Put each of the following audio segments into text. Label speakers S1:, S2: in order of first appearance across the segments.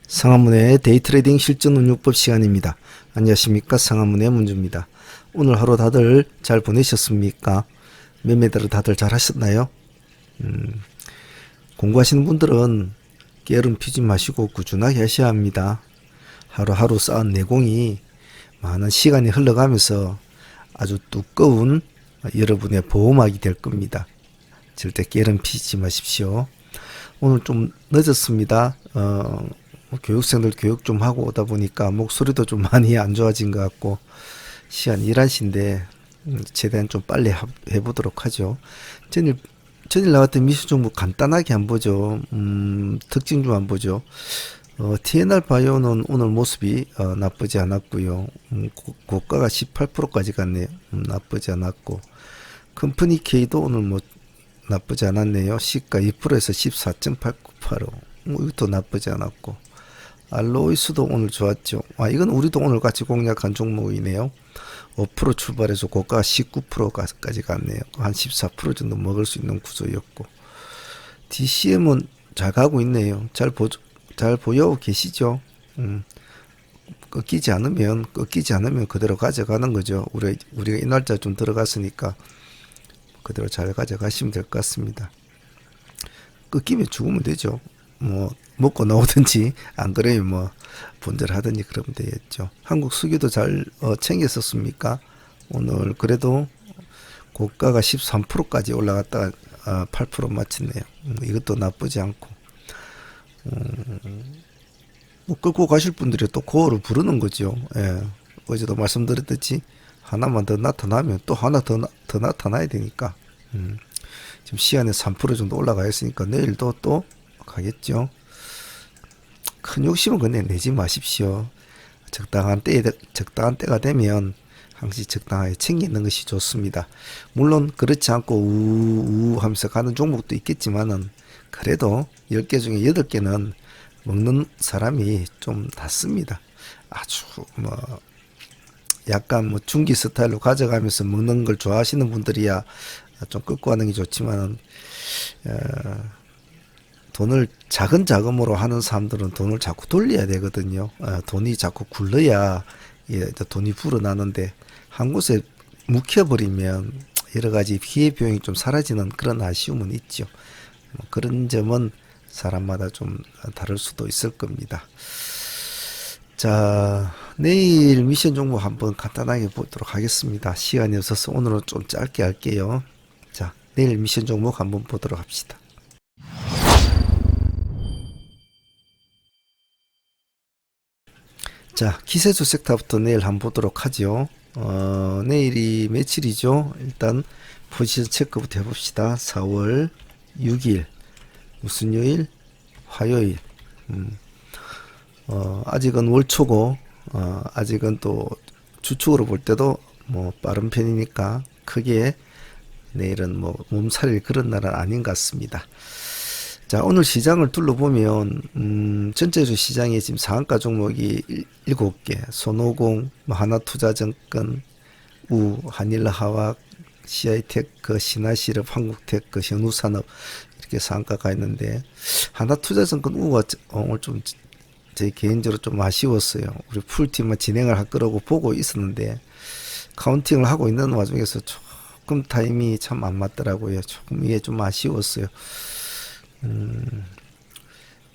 S1: 상한문의 데이트레이딩 실전운용법 시간입니다. 안녕하십니까, 상한문의 문주입니다. 오늘 하루 다들 잘 보내셨습니까? 매매들을 다들 잘 하셨나요? 공부하시는 분들은 게으름 피지 마시고 꾸준하게 하셔야 합니다. 하루하루 쌓은 내공이 많은 시간이 흘러가면서 아주 두꺼운 여러분의 보호막이 될 겁니다. 절대 게으름 피지 마십시오. 오늘 좀 늦었습니다. 교육생들 교육 좀 하고 오다 보니까 목소리도 좀 많이 안 좋아진 것 같고, 시간 11시인데 최대한 좀 빨리 해보도록 하죠. 전일 나왔던 미술 종목 간단하게 안 보죠. 특징 좀 안 보죠. TNR 바이오는 오늘 모습이 나쁘지 않았고요. 고가가 18%까지 갔네요. 나쁘지 않았고, 컴퍼니 K도 오늘 뭐 나쁘지 않았네요. 시가 2%에서 14.898로 이것도 나쁘지 않았고, 알로이스도 오늘 좋았죠. 이건 우리도 오늘 같이 공략한 종목이네요. 5% 출발해서 고가 19%까지 갔네요. 한 14% 정도 먹을 수 있는 구조였고, DCM은 잘 가고 있네요. 잘 보여 계시죠? 꺾이지 않으면 그대로 가져가는 거죠. 우리가 이 날짜 좀 들어갔으니까 그대로 잘 가져가시면 될 것 같습니다. 꺾이면 죽으면 되죠. 뭐 먹고 나오든지, 안 그러면 뭐 본절하든지 그러면 되겠죠. 한국 수기도 잘 챙겼었습니까? 오늘 그래도 고가가 13%까지 올라갔다가 8% 마쳤네요. 이것도 나쁘지 않고, 뭐 끌고 가실 분들이 또 고어를 부르는 거죠. 예. 어제도 말씀드렸듯이 하나만 더 나타나면 또 하나 더 나타나야 되니까, 지금 시간에 3% 정도 올라가 있으니까 내일도 또 가겠죠. 큰 욕심은 근데 내지 마십시오. 적당한 때가 되면 항상 적당하게 챙기는 것이 좋습니다. 물론 그렇지 않고 우우 하면서 가는 종목도 있겠지만은, 그래도 10개 중에 8개는 먹는 사람이 좀 낫습니다. 아주 뭐 약간 뭐 중기 스타일로 가져가면서 먹는 걸 좋아하시는 분들이야 좀 끌고 가는 게 좋지만, 돈을 작은 자금으로 하는 사람들은 돈을 자꾸 돌려야 되거든요. 돈이 자꾸 굴러야 돈이 불어나는데, 한 곳에 묵혀버리면 여러 가지 기회비용이 좀 사라지는 그런 아쉬움은 있죠. 그런 점은 사람마다 좀 다를 수도 있을 겁니다. 자, 내일 미션 종목 한번 간단하게 보도록 하겠습니다. 시간이 없어서 오늘은 좀 짧게 할게요. 자, 내일 미션 종목 한번 보도록 합시다. 자, 기세주 섹터부터 내일 한번 보도록 하죠. 내일이 며칠이죠? 일단 포지션 체크부터 해봅시다. 4월 6일 무슨 요일? 화요일. 아직은 월초고, 아직은 또 주축으로 볼 때도 뭐 빠른 편이니까 크게 내일은 뭐 몸살일 그런 날은 아닌 것 같습니다. 자, 오늘 시장을 둘러보면 전체주 시장에 지금 상한가 종목이 7개, 손오공, 하나투자증권, 한일화학, CI테크, 신한실업, 한국테크, 현우산업, 이렇게 상한가가 있는데, 하나투자증권 우가 오늘 좀 제 개인적으로 좀 아쉬웠어요. 우리 풀팀만 진행을 할 거라고 보고 있었는데 카운팅을 하고 있는 와중에서 조금 타이밍이 참 안 맞더라고요. 조금 이게 좀 아쉬웠어요.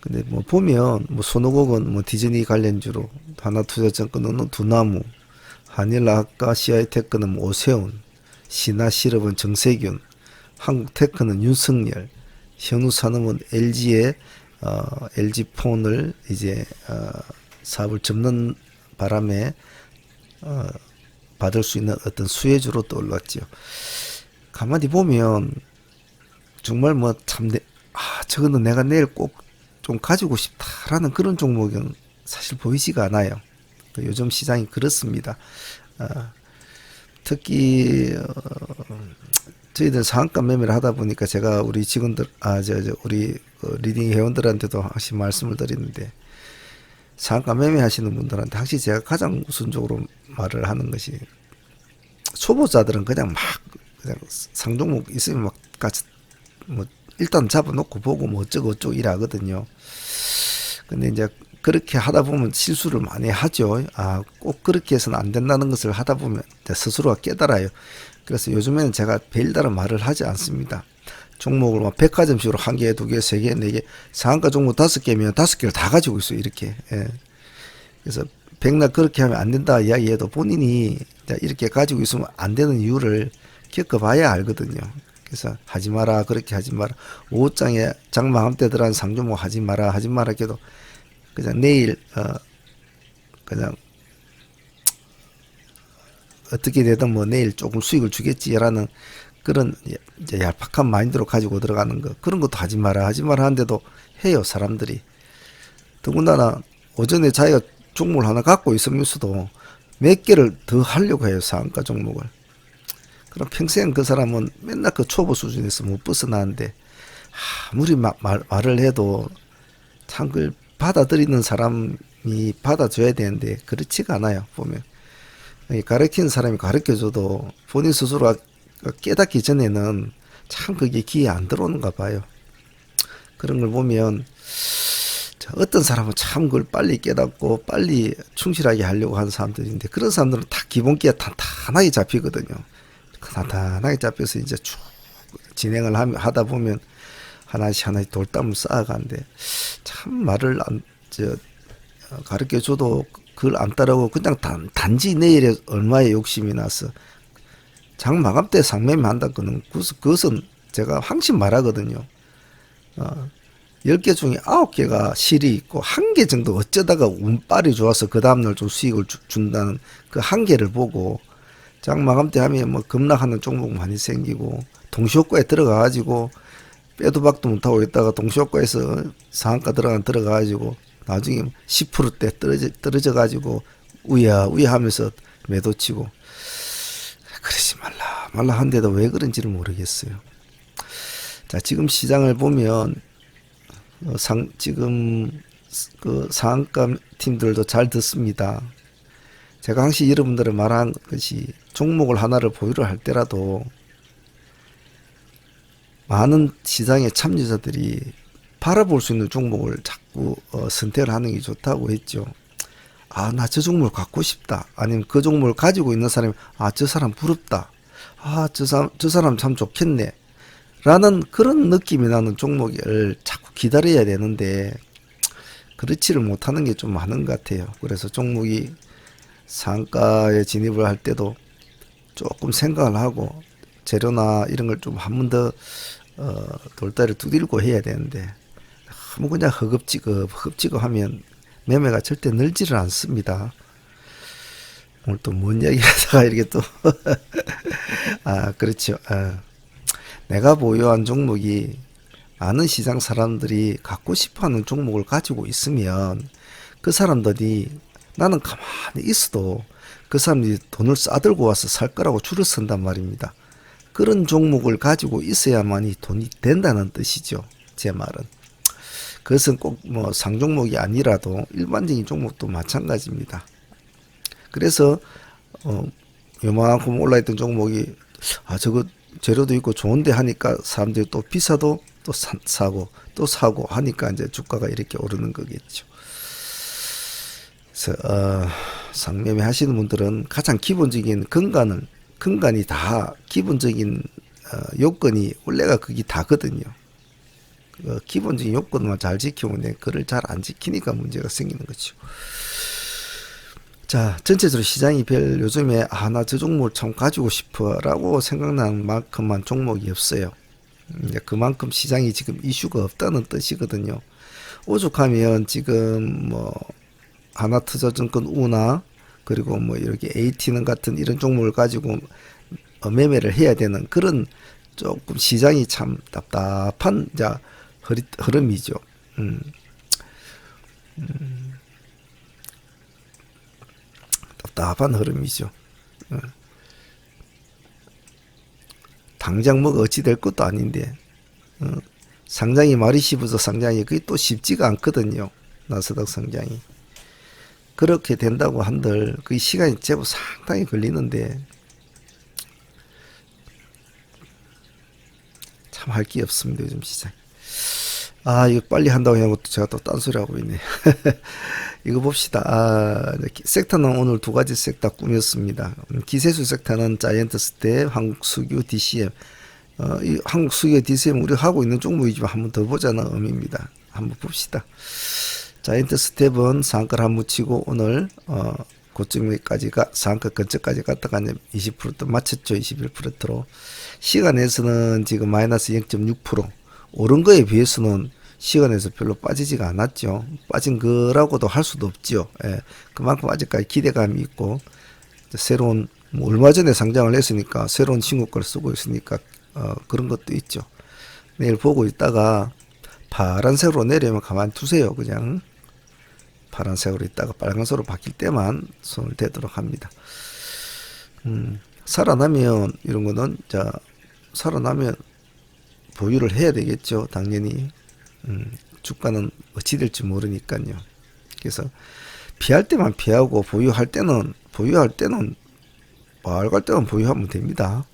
S1: 근데 뭐 보면 뭐 손오공은 뭐 디즈니 관련주로, 하나투자증권은 두나무, 한일화학과 CI테크는 뭐 오세훈, 신한실업은 정세균, 한국테크는 윤석열, 현우산업은 LG의 LG폰을 이제 사업을 접는 바람에 받을 수 있는 어떤 수혜주로 떠올랐죠. 가만히 보면 정말 뭐 참 저거는 내가 내일 꼭 좀 가지고 싶다라는 그런 종목은 사실 보이지가 않아요. 요즘 시장이 그렇습니다. 특히 저희들 상한가 매매를 하다 보니까 제가 우리 직원들, 우리 리딩 회원들한테도 항상 말씀을 드리는데, 상한가 매매하시는 분들한테 항상 제가 가장 우선적으로 말을 하는 것이, 초보자들은 그냥 상종목 있으면 막 같이 뭐 일단 잡아놓고 보고 뭐 어쩌고 일하거든요. 근데 이제 그렇게 하다 보면 실수를 많이 하죠. 아, 꼭 그렇게 해서는 안 된다는 것을 하다 보면 이제 스스로가 깨달아요. 그래서 요즘에는 제가 별다른 말을 하지 않습니다. 종목을 막 백화점식으로 한 개, 두 개, 세 개, 네 개, 상한가 종목 5개면 5개를 다 가지고 있어요. 이렇게. 예. 그래서 백날 그렇게 하면 안 된다 이야기해도 본인이 이렇게 가지고 있으면 안 되는 이유를 겪어봐야 알거든요. 그래서 하지 마라, 그렇게 하지 마라. 5장에 장마함 때 들어간 상종목 하지 마라, 하지 마라 해도 그냥 내일 그냥 어떻게 되든 뭐 내일 조금 수익을 주겠지라는 그런 이제 얄팍한 마인드로 가지고 들어가는 거, 그런 것도 하지 마라, 하지 마라 하는데도 해요, 사람들이. 더군다나 오전에 자기가 종목을 하나 갖고 있으면서도 몇 개를 더 하려고 해요, 상한가 종목을. 그럼 평생 그 사람은 맨날 그 초보 수준에서 못 벗어나는데, 아무리 말을 해도 참 그걸 받아들이는 사람이 받아줘야 되는데 그렇지가 않아요, 보면. 가르치는 사람이 가르쳐줘도 본인 스스로가 깨닫기 전에는 참 그게 귀에 안 들어오는가 봐요. 그런 걸 보면 어떤 사람은 참 그걸 빨리 깨닫고 빨리 충실하게 하려고 하는 사람들인데, 그런 사람들은 다 기본기가 탄탄하게 잡히거든요. 탄탄하게 잡혀서 이제 쭉 진행을 하다 보면 하나씩 하나씩 돌담을 쌓아가는데, 참 말을 가르쳐 줘도 그걸 안 따르고 그냥 단지 내일에 얼마의 욕심이 나서 장 마감 때 상매매 한다. 그것은 제가 항상 말하거든요. 10개 중에 9개가 실이 있고 1개 정도 어쩌다가 운빨이 좋아서 그 다음날 좀 수익을 준다는 그 1개를 보고, 장 마감 때 하면 뭐 급락하는 종목 많이 생기고 동시효과에 들어가가지고 빼도 박도 못하고 있다가 동시효과에서 상한가 들어가가지고 나중에 10%대 떨어져가지고 우야 하면서 매도 치고, 그러지 말라 한데도 왜 그런지를 모르겠어요. 자, 지금 시장을 보면 지금 그 상한가 팀들도 잘 듣습니다. 제가 항상 여러분들을 말한 것이, 종목을 하나를 보유를 할 때라도 많은 시장의 참여자들이 바라볼 수 있는 종목을 자꾸 선택을 하는 게 좋다고 했죠. 아, 나 저 종목을 갖고 싶다. 아니면 그 종목을 가지고 있는 사람이, 아, 저 사람 부럽다. 아, 저 사람 참 좋겠네. 라는 그런 느낌이 나는 종목을 자꾸 기다려야 되는데, 그렇지를 못하는 게 좀 많은 것 같아요. 그래서 종목이 상가에 진입을 할 때도 조금 생각을 하고 재료나 이런 걸 좀 한 번 더 돌다리를 두들고 해야 되는데, 너무 그냥 허겁지겁 하면 매매가 절대 늘지를 않습니다. 오늘 또 뭔 이야기 하다가 이렇게 또 그렇죠. 내가 보유한 종목이 많은 시장 사람들이 갖고 싶어하는 종목을 가지고 있으면 그 사람들이, 나는 가만히 있어도 그 사람들이 돈을 싸들고 와서 살 거라고 줄을 선단 말입니다. 그런 종목을 가지고 있어야만이 돈이 된다는 뜻이죠, 제 말은. 그것은 꼭 뭐 상종목이 아니라도 일반적인 종목도 마찬가지입니다. 그래서 요만큼 올라있던 종목이 저거 재료도 있고 좋은데 하니까 사람들이 또 비싸도 또 사고 또 사고 하니까 이제 주가가 이렇게 오르는 거겠죠. 그래서 상매매 하시는 분들은 가장 기본적인 근간이 다 기본적인 요건이 원래가 그게 다거든요. 기본적인 요건만 잘 지키면 그걸 잘 안 지키니까 문제가 생기는 거죠. 자, 전체적으로 시장이 요즘에 나 저 종목을 참 가지고 싶어 라고 생각나는 만큼만 종목이 없어요. 그만큼 시장이 지금 이슈가 없다는 뜻이거든요. 오죽하면 지금 뭐 하나투자증권 우나 그리고 뭐 이렇게 AT는 같은 이런 종목을 가지고 매매를 해야 되는 그런 조금 시장이 참 답답한 흐름이죠. 답답한 흐름이죠. 당장 뭐가 어찌 될 것도 아닌데 상장이 말이 씹어서 상장이 그게 또 쉽지가 않거든요. 나스닥 상장이. 그렇게 된다고 한들 그 시간이 제법 상당히 걸리는데 참 할 게 없습니다, 요즘 시장. 이거 빨리 한다고 해놓고 제가 또 딴소리 하고 있네. 이거 봅시다. 섹터는 오늘 두 가지 섹터 꾸몄습니다. 기세수 섹터는 자이언트 스텝, 한국수교, DCM. 이 한국수교 DCM 우리가 하고 있는 종목이지만 한번 더 보자는 의미입니다. 한번 봅시다. 자이언트 스텝은 상가를 한번 치고 오늘 고점까지가 상가 근처까지 갔다가 20%또 맞췄죠. 21%로. 시간에서는 지금 마이너스 0.6%. 오른 거에 비해서는 시간에서 별로 빠지지가 않았죠. 빠진 거라고도 할 수도 없죠. 예, 그만큼 아직까지 기대감이 있고 새로운 얼마 전에 상장을 했으니까 새로운 신고가를 쓰고 있으니까 그런 것도 있죠. 내일 보고 있다가 파란색으로 내려면 가만히 두세요. 그냥 파란색으로 있다가 빨간색으로 바뀔 때만 손을 대도록 합니다. 살아나면 이런 거는 살아나면 보유를 해야 되겠죠. 당연히. 주가는 어찌 될지 모르니까요. 그래서 피할 때만 피하고 보유할 때는 마을 갈 때만 보유하면 됩니다.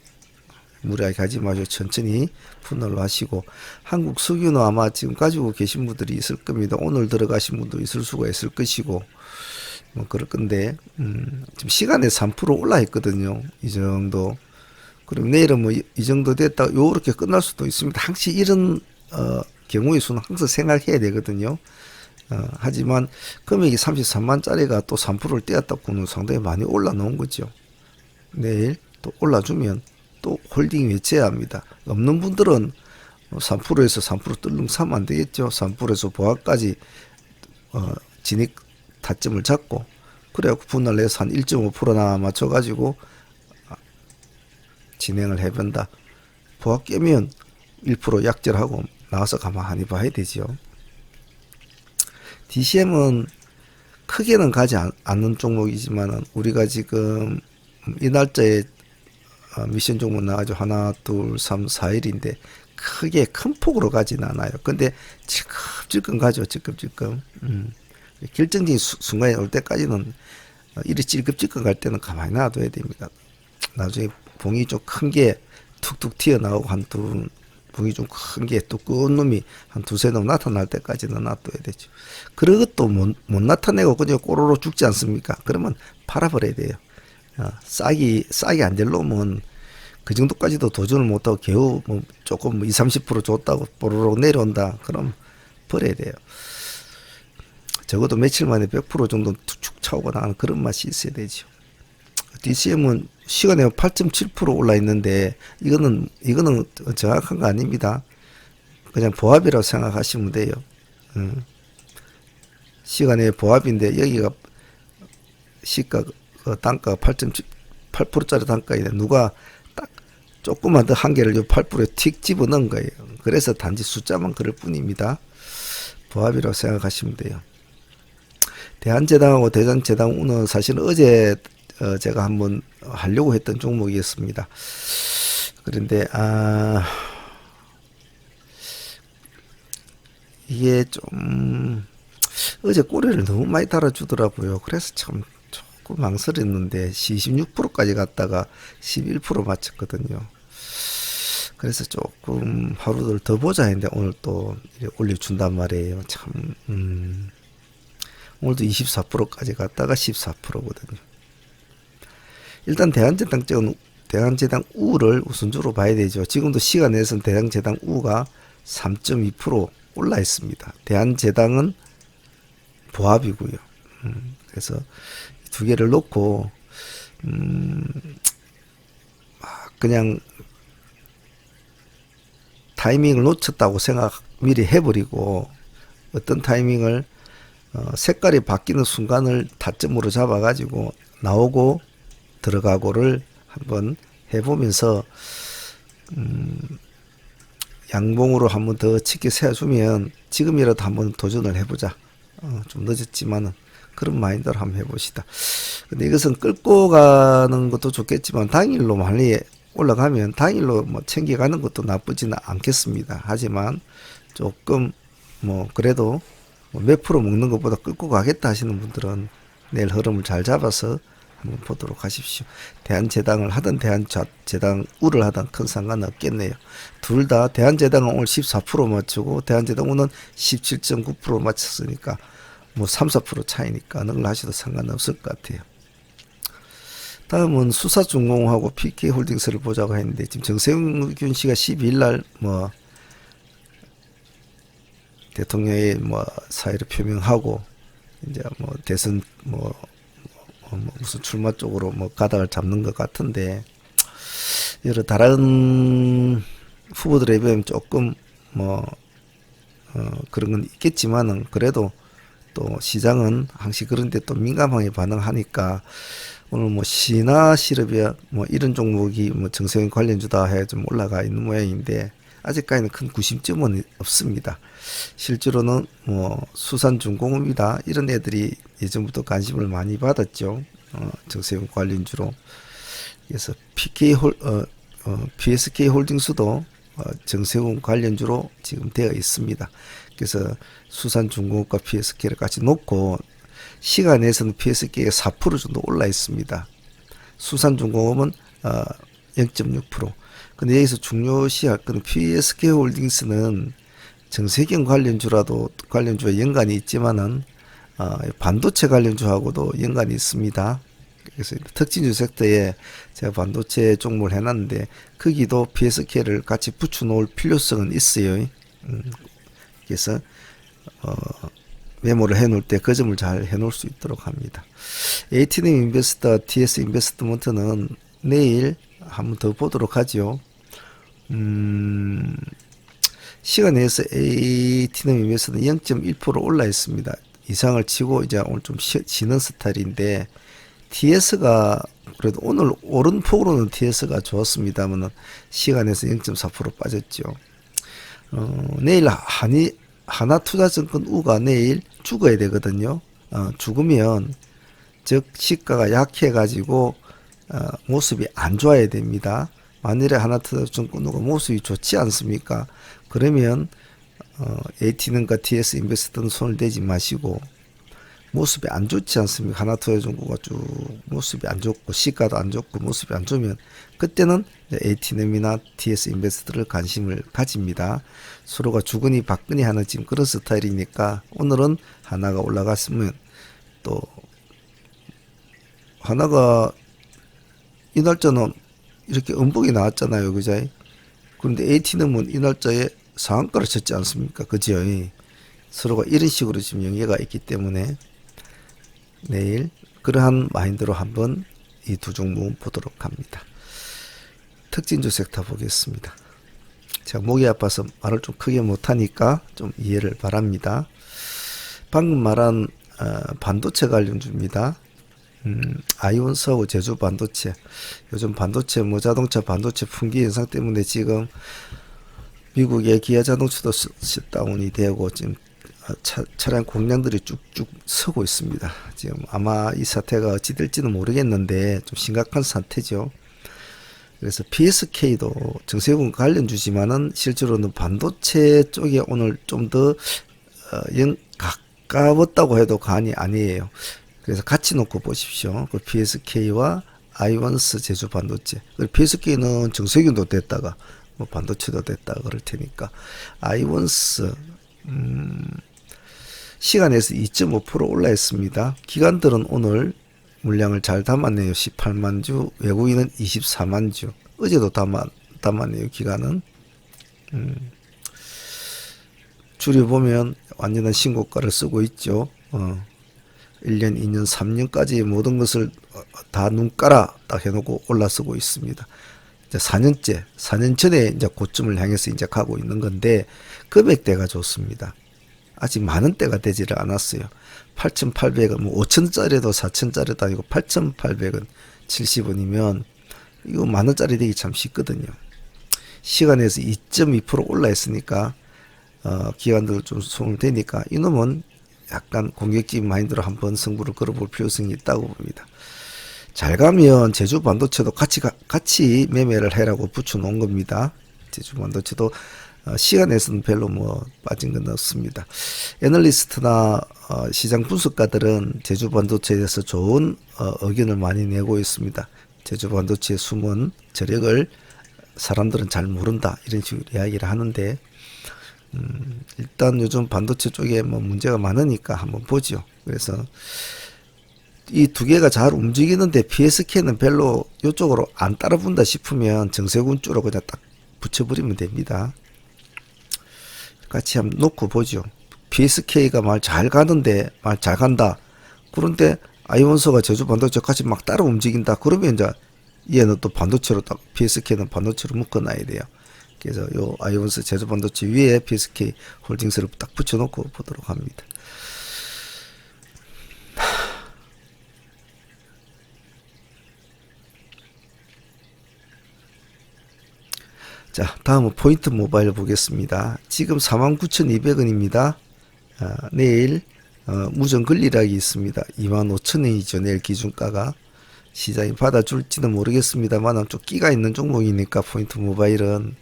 S1: 무리하게 가지 마시고 천천히 분할로 하시고, 한국 석유는 아마 지금 가지고 계신 분들이 있을 겁니다. 오늘 들어가신 분도 있을 수가 있을 것이고 뭐 그럴 건데 지금 시간에 3% 올라 있거든요. 이 정도. 그럼 내일은 뭐 이 정도 됐다 요렇게 끝날 수도 있습니다. 항상 이런 경우의 수는 항상 생각해야 되거든요. 하지만 금액이 33만짜리가 또 3%를 떼었다고는 상당히 많이 올라놓은 거죠. 내일 또 올라주면 또 홀딩 외쳐야 합니다. 없는 분들은 3%에서 3% 뜰름 사면 안 되겠죠. 3%에서 보합까지 진입 타점을 잡고 그래갖고 분할 내서 한 1.5%나 맞춰가지고 진행을 해본다. 보합 깨면 1% 약절하고 나와서 가만히 봐야 되죠. DCM은 크게는 가지 않는 종목이지만 우리가 지금 이 날짜에 미션 종목 나가지고 하나, 둘, 3, 4일인데 크게 큰 폭으로 가지는 않아요. 근데 찔끔찔끔 가죠. 찔끔찔끔. 결정적인 순간에 올 때까지는 이리 찔끔찔끔 갈 때는 가만히 놔둬야 됩니다. 나중에 봉이 좀 큰 게 툭툭 튀어나오고 봉이 좀 큰 게 두꺼운 놈이 한 두세 놈 나타날 때까지는 놔둬야 되죠. 그런 것도 못 나타내고 그냥 꼬로로 죽지 않습니까? 그러면 팔아버려야 돼요. 싹이 안 될 놈은 그 정도까지도 도전을 못하고 겨우 뭐 조금 20-30% 줬다고 뽀로로 내려온다. 그럼 버려야 돼요. 적어도 며칠 만에 100% 정도 축 차오고 나가는 그런 맛이 있어야 되죠. DCM은 시간에 8.7% 올라 있는데 이거는 정확한 거 아닙니다. 그냥 보합이라고 생각하시면 돼요. 시간에 보합인데 여기가 시가 단가가 8.8%짜리 단가인데 누가 딱 조금만 더 한 개를 8%에 틱 집어넣은 거예요. 그래서 단지 숫자만 그럴 뿐입니다. 보합이라고 생각하시면 돼요. 대한제당하고 대전제당우는 사실은 어제 제가 한번 하려고 했던 종목이었습니다. 그런데 이게 좀 어제 꼬리를 너무 많이 달아주더라고요. 그래서 참 조금 망설였는데 26%까지 갔다가 11% 맞췄거든요. 그래서 조금 하루를 더 보자 했는데 오늘 또 올려준단 말이에요. 참 오늘도 24%까지 갔다가 14%거든요. 일단 대한제당 우를 우선적으로 봐야 되죠. 지금도 시간에서는 대한제당 우가 3.2% 올라 있습니다. 대한제당은 보합이고요. 그래서 두 개를 놓고 그냥 타이밍을 놓쳤다고 생각 미리 해버리고 어떤 타이밍을 색깔이 바뀌는 순간을 타점으로 잡아가지고 나오고 들어가고를 한번 해보면서 양봉으로 한번 더 치게 세워주면 지금이라도 한번 도전을 해보자. 좀 늦었지만은 그런 마인드로 한번 해봅시다. 근데 이것은 끌고 가는 것도 좋겠지만 당일로 많이 올라가면 당일로 뭐 챙겨가는 것도 나쁘지는 않겠습니다. 하지만 조금 뭐 그래도 뭐 몇 프로 먹는 것보다 끌고 가겠다 하시는 분들은 내일 흐름을 잘 잡아서 한번 보도록 하십시오. 대한제당을 하든 대한제당 우를 하든 큰 상관없겠네요. 둘 다 대한제당은 오늘 14% 맞추고 대한제당 우는 17.9% 맞췄으니까 뭐 3, 4% 차이니까 어느 걸 하셔도 상관없을 것 같아요. 다음은 수사중공하고 PK홀딩스를 보자고 했는데 지금 정세균 씨가 12일 날뭐 대통령의 뭐 사의를 표명하고 이제 뭐 대선 무슨 출마 쪽으로 뭐 가닥을 잡는 것 같은데 여러 다른 후보들에 비하면 조금 그런 건 있겠지만은 그래도 또 시장은 항시 그런데 또 민감하게 반응하니까 오늘 뭐 신화 실업이야 뭐 이런 종목이 뭐 정세균 관련주다 해 좀 올라가 있는 모양인데 아직까지는 큰 구심점은 없습니다. 실제로는 뭐 수산중공업이다 이런 애들이 예전부터 관심을 많이 받았죠. 정세균 관련주로. 그래서 PSK 홀딩스도 정세균 관련주로 지금 되어 있습니다. 그래서 수산중공업과 PSK를 같이 놓고 시간에서는 PSK가 4% 정도 올라 있습니다. 수산중공업은 0.6%. 근데 여기서 중요시할 거는 PSK 홀딩스는 정세균 관련주와 연관이 있지만은 반도체 관련주하고도 연관이 있습니다. 그래서 특징주 섹터에 제가 반도체 종목을 해놨는데 거기도 PSK를 같이 붙여 놓을 필요성은 있어요. 그래서 메모를 해놓을 때 그 점을 잘 해놓을 수 있도록 합니다. ATM 인베스터, TS 인베스트먼트는 내일 한번 더 보도록 하죠. 시간 내에서 ATM 인베스트는 0.1% 올라 있습니다. 이상을 치고 이제 오늘 좀 쉬는 스타일인데 TS가 그래도 오늘 오른 폭으로는 TS가 좋았습니다만 시간에서 0.4% 빠졌죠. 내일 하나투자증권 우가 내일 죽어야 되거든요. 죽으면 즉 시가가 약해가지고 모습이 안 좋아야 됩니다. 만일에 하나투자증권 우가 모습이 좋지 않습니까? 그러면 AT는과 TS 인베스트는 손을 대지 마시고 모습이 안 좋지 않습니까? 하나투자증권가 쭉 모습이 안 좋고 시가도 안 좋고 모습이 안 좋으면 그때는 ATNM이나 TS 인베스트를 관심을 가집니다. 서로가 주거니 받거니 하는 지금 그런 스타일이니까 오늘은 하나가 올라갔으면 또 하나가 이 날짜는 이렇게 음봉이 나왔잖아요. 그죠? 그런데 ATNM은 이 날짜에 상한가를 쳤지 않습니까? 그죠? 서로가 이런 식으로 지금 연계가 있기 때문에 내일 그러한 마인드로 한번 이 두 종목 보도록 합니다. 특징주 섹터 보겠습니다. 제가 목이 아파서 말을 좀 크게 못하니까 좀 이해를 바랍니다. 방금 말한 반도체 관련주입니다. 아이온스하고 제주 반도체. 요즘 반도체 자동차 반도체 품귀 현상 때문에 지금 미국의 기아 자동차도 셧다운이 되고 지금 차량 공장들이 쭉쭉 서고 있습니다. 지금 아마 이 사태가 어찌 될지는 모르겠는데 좀 심각한 사태죠. 그래서 PSK도 정세균 관련주지만은 실제로는 반도체 쪽에 오늘 좀 더 가까웠다고 해도 과언이 아니에요. 그래서 같이 놓고 보십시오. 그 PSK와 아이원스 제주 반도체. PSK는 정세균도 됐다가 뭐 반도체도 됐다가 그럴 테니까 아이원스 시간에서 2.5% 올라 있습니다. 기관들은 오늘 물량을 잘 담았네요. 18만 주, 외국인은 24만 주. 어제도 담았네요. 기관은. 줄여보면 완전한 신고가를 쓰고 있죠. 1년, 2년, 3년까지 모든 것을 다 눈가라 딱 해놓고 올라서고 있습니다. 이제 4년 전에 이제 고점을 향해서 이제 가고 있는 건데 금액대가 좋습니다. 아직 만원 대가 되지를 않았어요. 8,800원, 뭐 5천짜리도 4천짜리도 아니고 8,800원, 70원이면 이거 만원짜리 되기 참 쉽거든요. 시간에서 2.2% 올라 있으니까 기관들 좀 손을 대니까 이놈은 약간 공격적인 마인드로 한번 승부를 걸어볼 필요성이 있다고 봅니다. 잘 가면 제주 반도체도 같이 매매를 해라고 붙여 놓은 겁니다. 제주 반도체도 시간에서는 별로 뭐 빠진 건 없습니다. 애널리스트나 시장 분석가들은 제주 반도체에 대해서 좋은 의견을 많이 내고 있습니다. 제주 반도체의 숨은 저력을 사람들은 잘 모른다 이런 식으로 이야기를 하는데 일단 요즘 반도체 쪽에 뭐 문제가 많으니까 한번 보죠. 그래서 이 두 개가 잘 움직이는데 PSK는 별로 이쪽으로 안 따라붙는다 싶으면 정세군 쪽으로 그냥 딱 붙여버리면 됩니다. 같이 한번 놓고 보죠. PSK가 말 잘 가는데 말 잘 간다. 그런데 아이온스가 제주 반도체 같이 막 따라 움직인다. 그러면 이제 얘는 또 반도체로 딱 PSK는 반도체로 묶어놔야 돼요. 그래서 요 아이온스 제주 반도체 위에 PSK 홀딩스를 딱 붙여놓고 보도록 합니다. 자, 다음은 포인트 모바일 보겠습니다. 지금 49,200원입니다. 내일 무정 권리락이 있습니다. 25,000원이죠. 내일 기준가가. 시장이 받아줄지는 모르겠습니다만 좀 끼가 있는 종목이니까 포인트 모바일은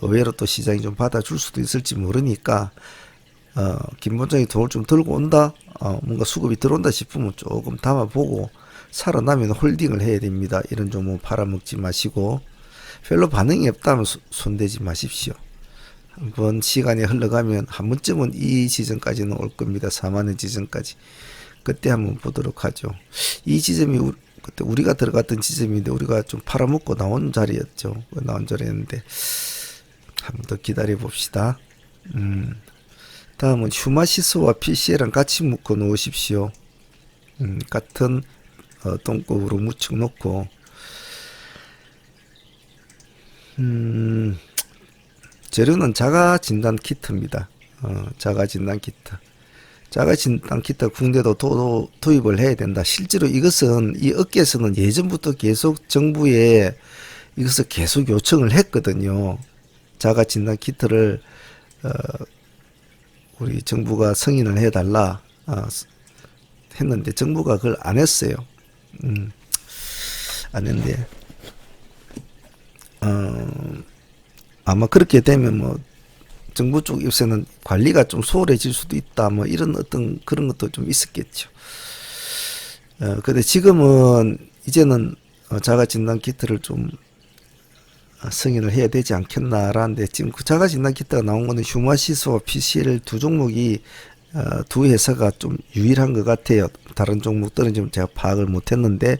S1: 의외로 또 시장이 좀 받아줄 수도 있을지 모르니까 김본장이 돈을 좀 들고 온다, 뭔가 수급이 들어온다 싶으면 조금 담아보고 살아나면 홀딩을 해야 됩니다. 이런 종목 팔아먹지 마시고 별로 반응이 없다면 손대지 마십시오. 한번 시간이 흘러가면 한 번쯤은 이 지점까지는 올 겁니다. 4만원 지점까지. 그때 한번 보도록 하죠. 이 지점이 그때 우리가 들어갔던 지점인데 우리가 좀 팔아먹고 나온 자리였죠. 나온 자리였는데 한번 더 기다려 봅시다. 다음은 휴마시스와 PCL랑 같이 묶어 놓으십시오. 같은 동급으로 묻혀 놓고 재료는 자가 진단 키트입니다. 자가 진단 키트. 자가 진단 키트 국내도 도입을 해야 된다. 실제로 이것은 이 업계에서는 예전부터 계속 정부에 이것을 계속 요청을 했거든요. 자가 진단 키트를 우리 정부가 승인을 해달라 했는데 정부가 그걸 안 했어요. 안 했는데 아마 그렇게 되면 뭐 정부 쪽 입장에서는 관리가 좀 소홀해질 수도 있다, 뭐 이런 어떤 그런 것도 좀 있었겠죠. 근데 지금은 이제는 자가 진단 키트를 좀 승인을 해야 되지 않겠나라는데 지금 그 자가 진단 키트가 나온 거는 휴마시스와 PCL 두 종목이 두 회사가 좀 유일한 것 같아요. 다른 종목들은 지금 제가 파악을 못했는데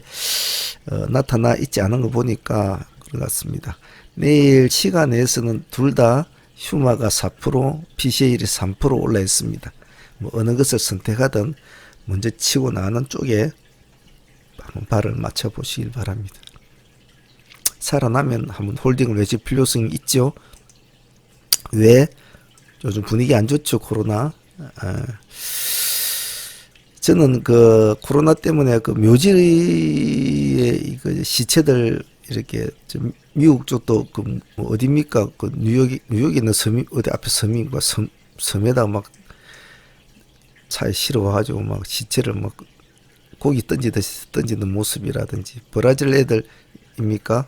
S1: 나타나 있지 않은 거 보니까 그런 것 같습니다. 내일 시간에서는 둘 다 휴마가 4%, PCL이 3% 올라 있습니다. 뭐 어느 것을 선택하든 먼저 치고 나가는 쪽에 한번 발을 맞춰 보시길 바랍니다. 살아나면 한번 홀딩을 외칠 필요성이 있죠. 왜? 요즘 분위기 안 좋죠, 코로나. 저는 그 코로나 때문에 그 묘지의 그 시체들 이렇게 좀 미국 쪽도 그 뭐 어디입니까? 그 뉴욕에 있는 섬이 어디 앞에 섬인가 섬에다 막 차에 실어와가지고 막 시체를 막 고기 던지듯이 던지는 모습이라든지 브라질 애들입니까?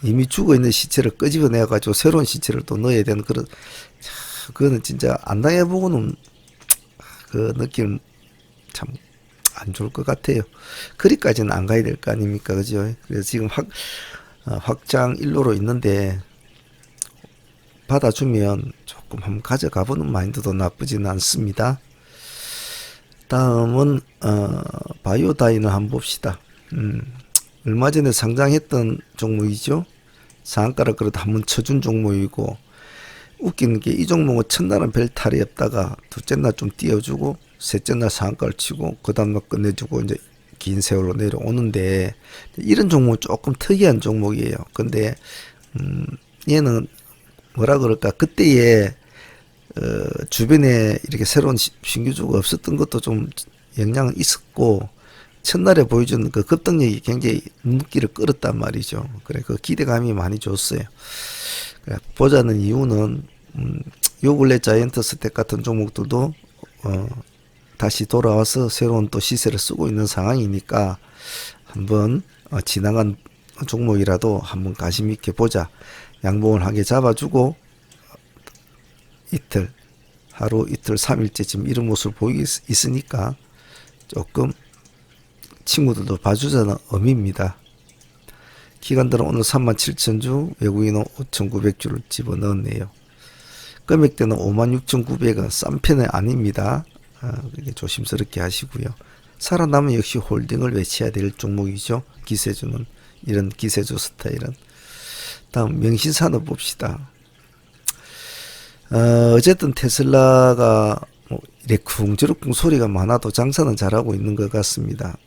S1: 이미 죽어 있는 시체를 끄집어내가지고 새로운 시체를 또 넣어야 되는 그런 그거는 진짜 안 당해보고는 그 느낌 참 안 좋을 것 같아요. 거기까지는 안 가야 될 거 아닙니까, 그죠? 그래서 지금 확장 일로로 있는데 받아주면 조금 한번 가져가보는 마인드도 나쁘지는 않습니다. 다음은 바이오다이너 한번 봅시다. 얼마 전에 상장했던 종목이죠. 상한가를 그래도 한번 쳐준 종목이고 웃기는 게 이 종목은 첫날은 별 탈이 없다가 둘째 날 좀 띄워주고 셋째 날 상한가를 치고 그 다음날 끝내주고 이제 긴 세월로 내려오는데 이런 종목은 조금 특이한 종목이에요. 근데 얘는 뭐라 그럴까 그때에 주변에 이렇게 새로운 신규주가 없었던 것도 좀 영향은 있었고 첫날에 보여준 그 급등력이 굉장히 눈길을 끌었단 말이죠. 그래 그 기대감이 많이 줬어요. 보자는 이유는 요 근래 자이언트 스택 같은 종목들도 다시 돌아와서 새로운 또 시세를 쓰고 있는 상황이니까 한번 지나간 종목이라도 한번 관심 있게 보자. 양봉을 하게 잡아주고 이틀, 하루 이틀 3일째 지금 이런 모습을 보이고 있으니까 조금 친구들도 봐주자는 의미입니다. 기관들은 오늘 37,000주, 외국인은 5,900주를 집어넣었네요. 금액대는 56,900원, 싼 편은 아닙니다. 조심스럽게 하시고요. 살아남으면 역시 홀딩을 외쳐야 될 종목이죠. 기세주는, 이런 기세주 스타일은. 다음 명신산업 봅시다. 어쨌든 테슬라가 뭐 이래쿵저래쿵 소리가 많아도 장사는 잘하고 있는 것 같습니다.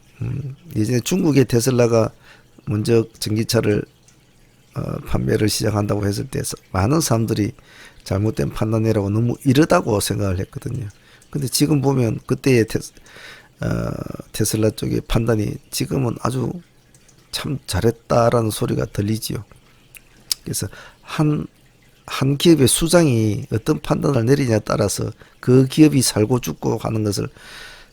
S1: 예전에 중국의 테슬라가 먼저 전기차를 판매를 시작한다고 했을 때 많은 사람들이 잘못된 판단이라고 너무 이르다고 생각을 했거든요. 근데 지금 보면 그때의 테슬라 쪽의 판단이 지금은 아주 참 잘했다라는 소리가 들리지요. 그래서 한 기업의 수장이 어떤 판단을 내리냐에 따라서 그 기업이 살고 죽고 하는 것을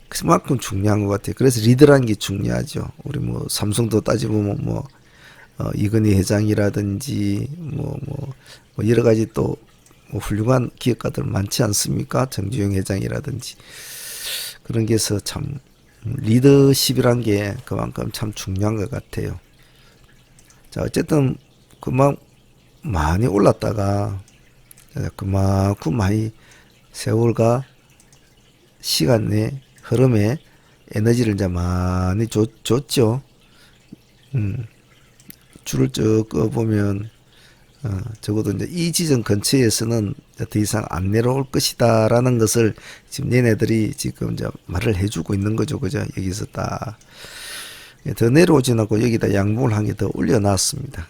S1: 그만큼 중요한 것 같아요. 그래서 리더라는 게 중요하죠. 우리 뭐 삼성도 따지보면 뭐 이건희 회장이라든지 뭐 여러 가지 또 뭐 훌륭한 기업가들 많지 않습니까? 정주영 회장이라든지 그런 게서 참 리더십이란 게 그만큼 참 중요한 것 같아요. 자, 어쨌든 그만 많이 올랐다가 그만큼 많이 세월과 시간의 흐름에 에너지를 이제 많이 줬죠. 줄을 쭉 꺼보면 적어도 이제 이 지점 근처에서는 더 이상 안 내려올 것이다라는 것을 지금 얘네들이 지금 이제 말을 해주고 있는 거죠, 그죠? 여기서 딱 더 내려오지 않고 여기다 양봉을 한 개 더 올려놨습니다.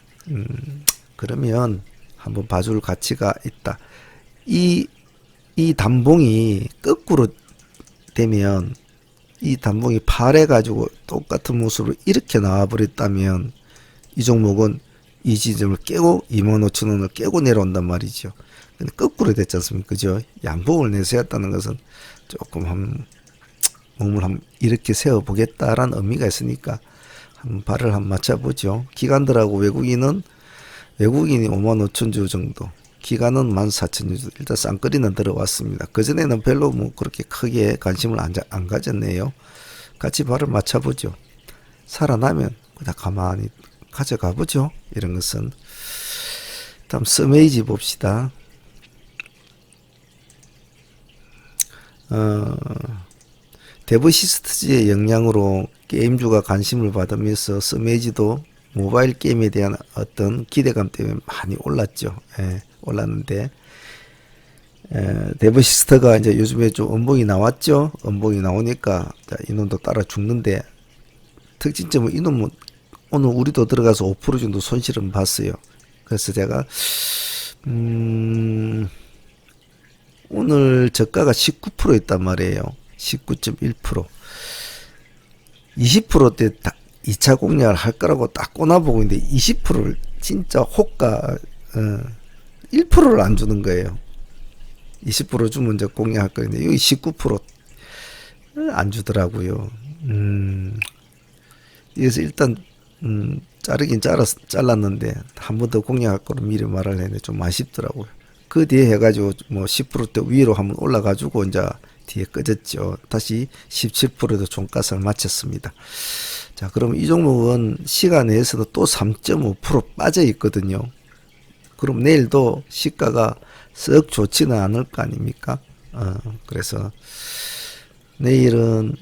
S1: 그러면 한번 봐줄 가치가 있다. 이 단봉이 거꾸로 되면 이 단봉이 파래가지고 똑같은 모습으로 이렇게 나와버렸다면 이 종목은 이 지점을 깨고 25,000원을 깨고 내려온단 말이죠. 근데 거꾸로 됐지 않습니까? 그죠? 양봉을 내세웠다는 것은 조금 몸을 한번 이렇게 세워보겠다라는 의미가 있으니까 한번 발을 한번 맞춰보죠. 기관들하고 외국인이 55,000주 정도, 기관은 14,000주, 일단 쌍거리는 들어왔습니다. 그전에는 별로 뭐 그렇게 크게 관심을 안 가졌네요. 같이 발을 맞춰보죠. 살아나면 그냥 가만히 가져가보죠. 이런 것은. 다음 스메이지 봅시다. 데브시스트즈의 영향으로 게임주가 관심을 받으면서 스메이지도 모바일 게임에 대한 어떤 기대감 때문에 많이 올랐죠. 올랐는데 데브시스터가 이제 요즘에 좀 음봉이 나왔죠. 음봉이 나오니까 이놈도 따라 죽는데 특징점은 이놈은 오늘 우리도 들어가서 5% 정도 손실은 봤어요. 그래서 제가 오늘 저가가 19%였단 말이에요. 19.1%. 20%대 2차 공략을 할 거라고 딱 꼬나보고 있는데 20%를 진짜 호가 1%를 안 주는 거예요. 20% 주면 이제 공략할 거는데 여기 19%안 주더라고요. 그래서 일단 자르긴 잘랐는데 한 번 더 공략할 거로 미리 말을 했는데 좀 아쉽더라고요. 그 뒤에 해가지고 뭐 10%대 위로 한번 올라가지고 이제 뒤에 꺼졌죠. 다시 17%도 종가를 마쳤습니다. 자, 그럼 이 종목은 시간 내에서도 또 3.5% 빠져 있거든요. 그럼 내일도 시가가 썩 좋지는 않을 거 아닙니까? 그래서 내일은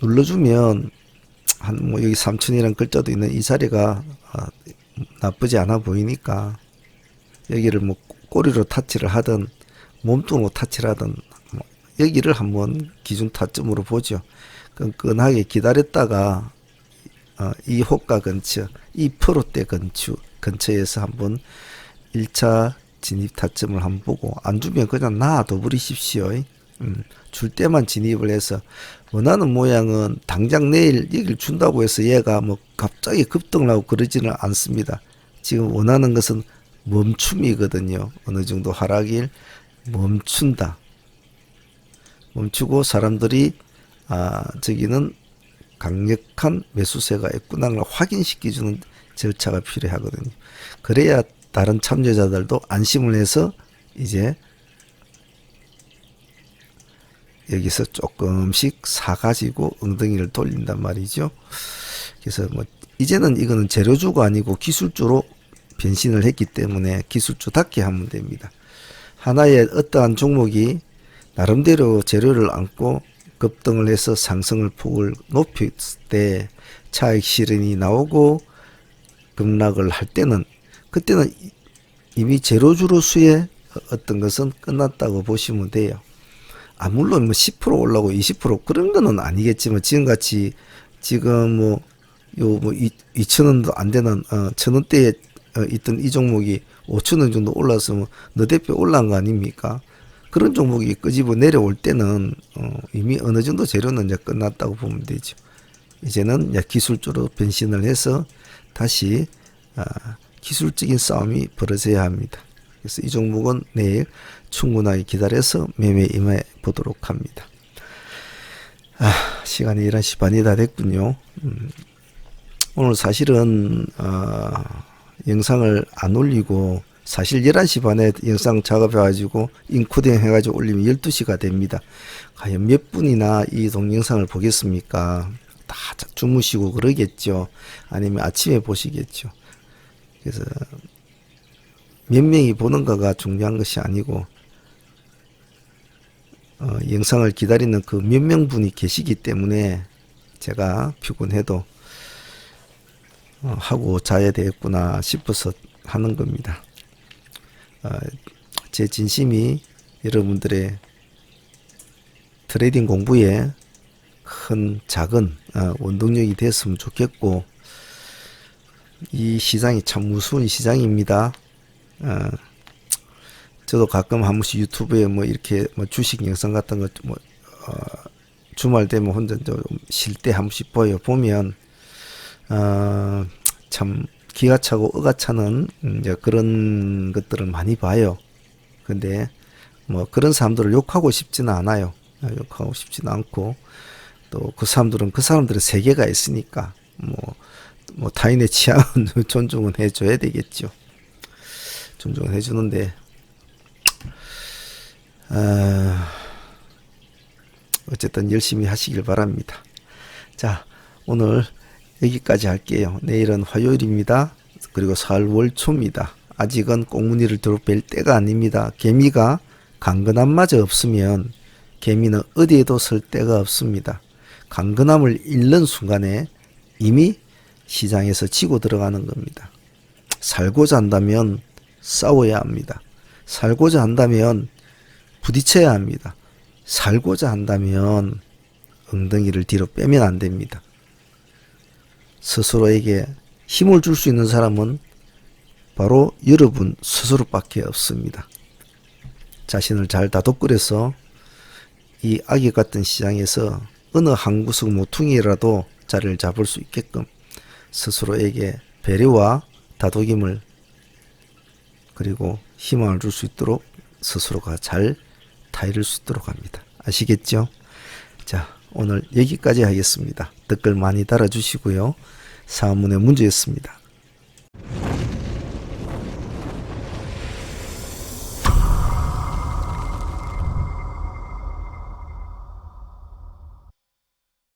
S1: 눌러주면 한 뭐 여기 3,000이라는 글자도 있는 이 자리가 나쁘지 않아 보이니까 여기를 뭐 꼬리로 타치를 하든 몸통으로 타치를 하든 여기를 한번 기준 타점으로 보죠. 끈끈하게 기다렸다가 이 호가 근처, 이 프로대 근처에서 한번 1차 진입 타점을 한번 보고 안 주면 그냥 놔둬 버리십시오. 줄 때만 진입을 해서 원하는 모양은 당장 내일 얘기를 준다고 해서 얘가 뭐 갑자기 급등을 하고 그러지는 않습니다. 지금 원하는 것은 멈춤이거든요. 어느 정도 하락일 멈춘다. 멈추고 사람들이 저기는 강력한 매수세가 있구나 걸 확인시켜주는 절차가 필요하거든요. 그래야 다른 참여자들도 안심을 해서 이제 여기서 조금씩 사가지고 엉덩이를 돌린단 말이죠. 그래서 뭐 이제는 이거는 재료주가 아니고 기술주로 변신을 했기 때문에 기술주답게 하면 됩니다. 하나의 어떠한 종목이 나름대로 재료를 안고 급등을 해서 상승을 폭을 높일 때 차익 실현이 나오고 급락을 할 때는 그때는 이미 재료주로서의 어떤 것은 끝났다고 보시면 돼요. 물론 뭐 10% 올라고 20% 그런 거는 아니겠지만 지금같이 지금 뭐 2,000원도 안 되는 1,000원대에 있던 이 종목이 5,000원 정도 올라서 너 대표 올라간 거 아닙니까? 그런 종목이 끄집어 내려올 때는 이미 어느 정도 재료는 이제 끝났다고 보면 되죠. 이제는 이제 기술적으로 변신을 해서 다시 기술적인 싸움이 벌어져야 합니다. 그래서 이 종목은 내일 충분하게 기다려서 매매 임해 보도록 합니다. 시간이 11시 반이 다 됐군요. 오늘 사실은 영상을 안 올리고 사실 11시 반에 영상 작업해가지고 인코딩 해가지고 올리면 12시가 됩니다. 과연 몇 분이나 이 동영상을 보겠습니까? 다 주무시고 그러겠죠. 아니면 아침에 보시겠죠. 그래서 몇 명이 보는가가 중요한 것이 아니고 영상을 기다리는 그 몇 명분이 계시기 때문에 제가 피곤해도 하고 자야 되겠구나 싶어서 하는 겁니다. 제 진심이 여러분들의 트레이딩 공부에 큰 작은 원동력이 됐으면 좋겠고, 이 시장이 참 무서운 시장입니다. 저도 가끔 한 번씩 유튜브에 뭐 이렇게 뭐 주식 영상 같은 거 뭐 주말 되면 혼자 좀 쉴 때 한 번씩 보면 참 기가 차고 어가 차는 이제 그런 것들을 많이 봐요. 근데 뭐 그런 사람들을 욕하고 싶지는 않아요. 욕하고 싶지는 않고, 또 그 사람들은 그 사람들의 세계가 있으니까 뭐 타인의 취향은 존중은 해줘야 되겠죠. 존중을 해주는데 어쨌든 열심히 하시길 바랍니다. 자, 오늘 여기까지 할게요. 내일은 화요일입니다. 그리고 4월 초입니다. 아직은 꽁무니를 들어뵐 때가 아닙니다. 개미가 강건함마저 없으면 개미는 어디에도 설 데가 없습니다. 강건함을 잃는 순간에 이미 시장에서 지고 들어가는 겁니다. 살고자 한다면 싸워야 합니다. 살고자 한다면 부딪혀야 합니다. 살고자 한다면 엉덩이를 뒤로 빼면 안 됩니다. 스스로에게 힘을 줄 수 있는 사람은 바로 여러분 스스로밖에 없습니다. 자신을 잘 다독거려서 이 악역 같은 시장에서 어느 한 구석 모퉁이라도 자리를 잡을 수 있게끔 스스로에게 배려와 다독임을 그리고 희망을 줄 수 있도록 스스로가 잘 타이를 수 있도록 합니다. 아시겠죠? 자, 오늘 여기까지 하겠습니다. 댓글 많이 달아주시고요. 사문의 문제였습니다.